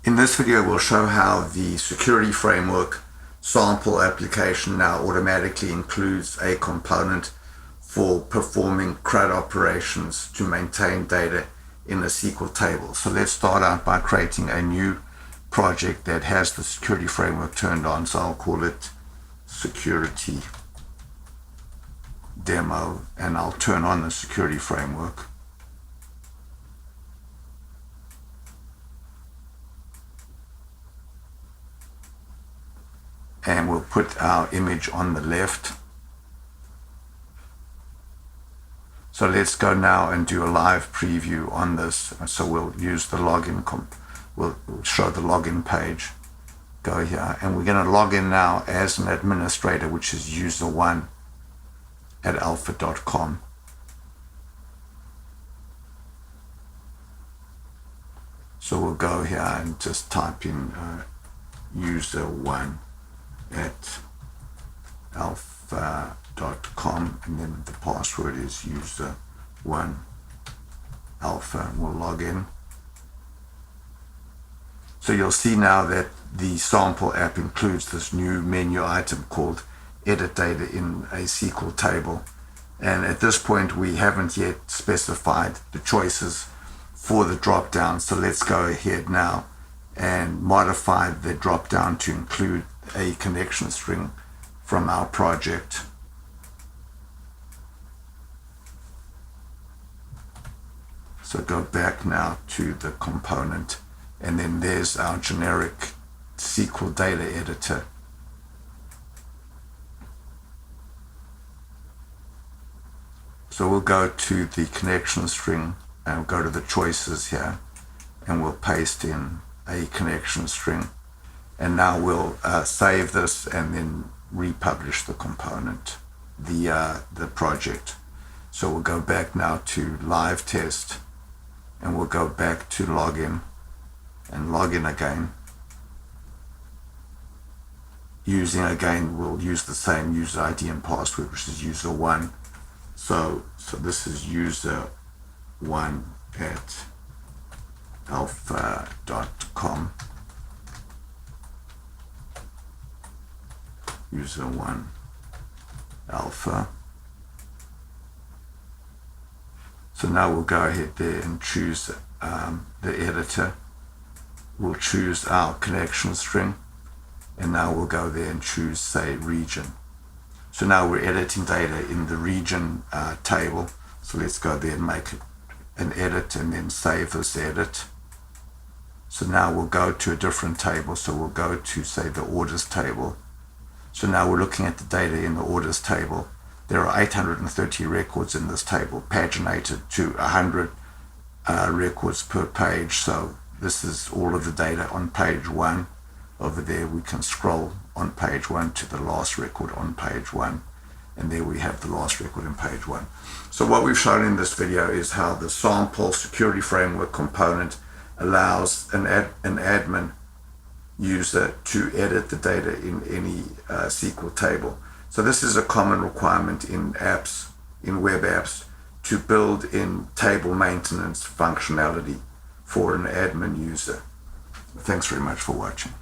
In this video, we'll show how the security framework sample application now automatically includes a component for performing CRUD operations to maintain data in a SQL table. So let's start out by creating a new project that has the security framework turned on. So I'll call it security demo, and I'll turn on the security framework. And we'll put our image on the left. So let's go now and do a live preview on this. So we'll use the login, we'll show the login page. Go here, and we're going to log in now as an administrator, which is user1 at alpha.com. So we'll go here and just type in user1 at alpha.com, and then the password is user1 alpha, and we'll log in. So you'll see now that the sample app includes this new menu item called edit data in a SQL table, and at this point we haven't yet specified the choices for the drop down. So let's go ahead now and modify the drop down to include a connection string from our project. So go back now to the component, and then there's our generic SQL data editor. So we'll go to the connection string and we'll go to the choices here, and we'll paste in a connection string. And now we'll save this and then republish the component, the project. So we'll go back now to live test, and we'll go back to login and log in again. We'll use the same user ID and password, which is user1. So this is user1 at alpha.com. user1 alpha. So now we'll go ahead there and choose the editor. We'll choose our connection string, and now we'll go there and choose, say, region. So now we're editing data in the region table. So let's go there and make an edit and then save this edit. So now we'll go to a different table. So we'll go to, say, the orders table. So now we're looking at the data in the orders table. There are 830 records in this table, paginated to 100 records per page. So this is all of the data on page 1. Over there we can scroll on page 1 to the last record on page 1, and there we have the last record in page 1. So what we've shown in this video is how the sample security framework component allows an admin user to edit the data in any SQL table. So this is a common requirement in apps, in web apps, to build in table maintenance functionality for an admin user. Thanks very much for watching.